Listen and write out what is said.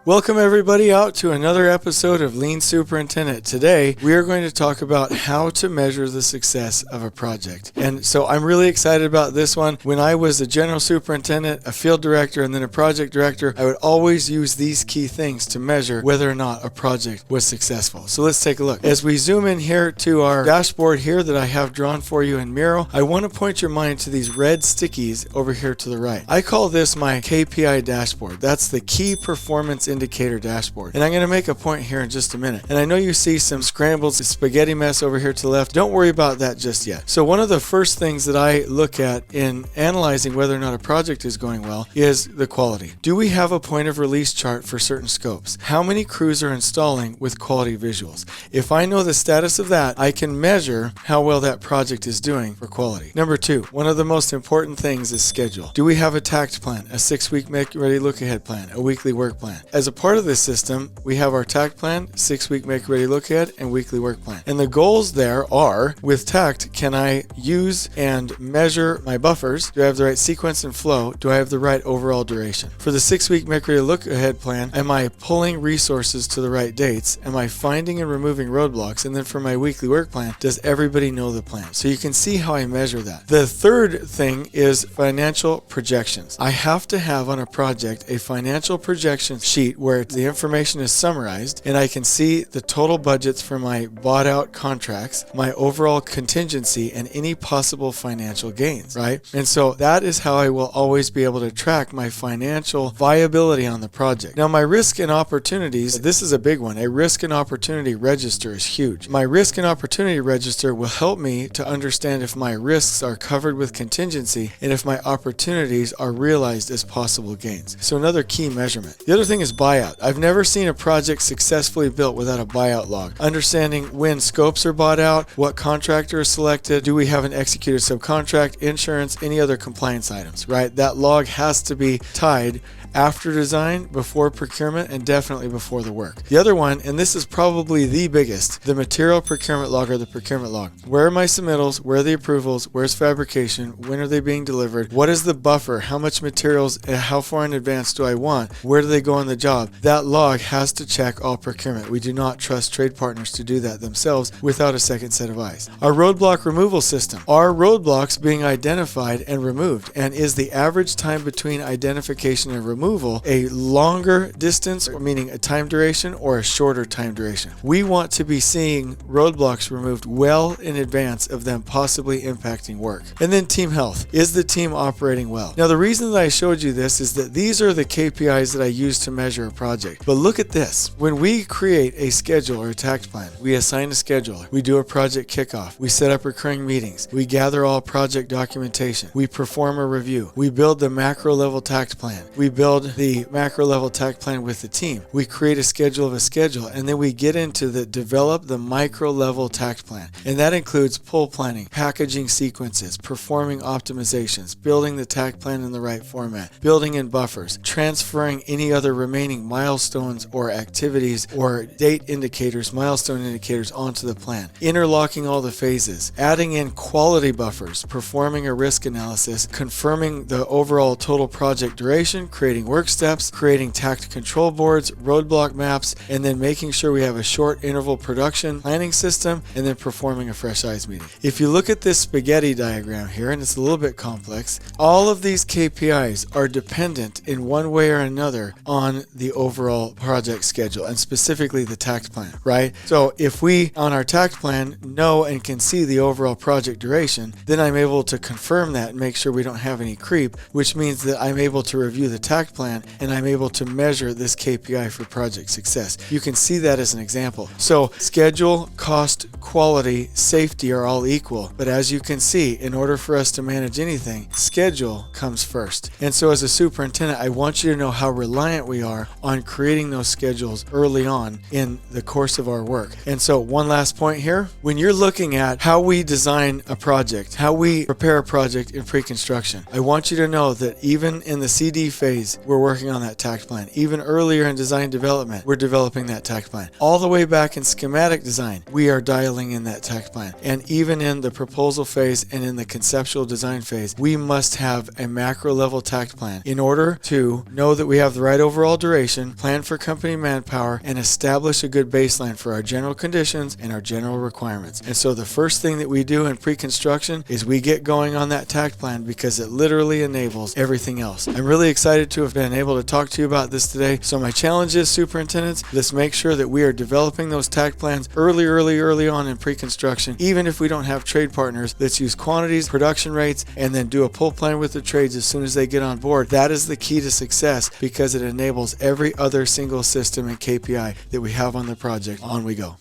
Welcome everybody out to another episode of Lean Superintendent. Today we are going to talk about how to measure the success of a project. And so I'm really excited about this one. When I was a general superintendent, a field director, and then a project director, I would always use these key things to measure whether or not a project was successful. So let's take a look. As we zoom in here to our dashboard here that I have drawn for you in Miro, I want to point your mind to these red stickies over here to the right. I call this my KPI Dashboard. That's the Key Performance Indicator Dashboard. And I'm going to make a point here in just a minute. And I know you see some scrambled spaghetti mess over here to the left. Don't worry about that just yet. So one of the first things that I look at in analyzing whether or not a project is going well is the quality. Do we have a point of release chart for certain scopes? How many crews are installing with quality visuals? If I know the status of that, I can measure how well that project is doing for quality. Number two, one of the most important things is schedule. Do we have a TACT plan, a 6-week make ready look ahead plan, a weekly work plan? As a part of this system, we have our TACT plan, 6-week make ready look ahead, and weekly work plan. And the goals there are, with TACT, can I use and measure my buffers? Do I have the right sequence and flow? Do I have the right overall duration? For the 6-week make ready look ahead plan, am I pulling resources to the right dates? Am I finding and removing roadblocks? And then for my weekly work plan, does everybody know the plan? So you can see how I measure that. The third thing is financial projections. I have to have on a project a financial projection sheet where the information is summarized and I can see the total budgets for my bought out contracts, my overall contingency, and any possible financial gains, right? And so that is how I will always be able to track my financial viability on the project. Now my risk and opportunities, this is a big one. A risk and opportunity register is huge. My risk and opportunity register will help me to understand if my risks are covered with contingency and if my opportunities are realized as possible gains. So another key measurement. The other thing is buyout. I've never seen a project successfully built without a buyout log. Understanding when scopes are bought out, what contractor is selected, do we have an executed subcontract, insurance, any other compliance items, right? That log has to be tied after design, before procurement, and definitely before the work. The other one, and this is probably the biggest, the material procurement log or the procurement log. Where are my submittals? Where are the approvals? Where's fabrication? When are they being delivered? What is the buffer? How much materials, how far in advance do I want? Where do they go on the job? That log has to check all procurement. We do not trust trade partners to do that themselves without a second set of eyes. Our roadblock removal system. Are roadblocks being identified and removed? And is the average time between identification and removal a longer distance, meaning a time duration, or a shorter time duration? We want to be seeing roadblocks removed well in advance of them possibly impacting work. And then team health. Is the team operating well? Now the reason that I showed you this is that these are the KPIs that I use to measure a project. But look at this. When we create a schedule or a TACT plan, we assign a scheduler, we do a project kickoff, we set up recurring meetings, we gather all project documentation, we perform a review, we build the macro level TACT plan, we build the macro level TACT plan with the team, we create a schedule of a schedule, and then we get into the develop the micro level TACT plan. And that includes pull planning, packaging sequences, performing optimizations, building the TACT plan in the right format, building in buffers, transferring any other remaining milestones or activities or date indicators, milestone indicators onto the plan, interlocking all the phases, adding in quality buffers, performing a risk analysis, confirming the overall total project duration, creating work steps, creating TACT control boards, roadblock maps, and then making sure we have a short interval production planning system, and then performing a fresh eyes meeting. If you look at this spaghetti diagram here, and it's a little bit complex, all of these KPIs are dependent in one way or another on the overall project schedule, and specifically the TACT plan, right? So if we, on our TACT plan, know and can see the overall project duration, then I'm able to confirm that and make sure we don't have any creep, which means that I'm able to review the TACT plan and I'm able to measure this KPI for project success. You can see that as an example. So schedule, cost, quality, safety are all equal, but as you can see, in order for us to manage anything, schedule comes first. And so as a superintendent, I want you to know how reliant we are on creating those schedules early on in the course of our work. And so one last point here, when you're looking at how we design a project, how we prepare a project in pre-construction, I want you to know that even in the CD phase, we're working on that TACT plan. Even earlier in design development, we're developing that TACT plan. All the way back in schematic design, we are dialing in that TACT plan. And even in the proposal phase and in the conceptual design phase, we must have a macro level TACT plan in order to know that we have the right overall duration operation, plan for company manpower, and establish a good baseline for our general conditions and our general requirements. And so the first thing that we do in pre-construction is we get going on that TAC plan because it literally enables everything else. I'm really excited to have been able to talk to you about this today. So my challenge is, superintendents, let's make sure that we are developing those TAC plans early on in pre-construction. Even if we don't have trade partners, let's use quantities, production rates, and then do a pull plan with the trades as soon as they get on board. That is the key to success because it enables every other single system and KPI that we have on the project. On we go.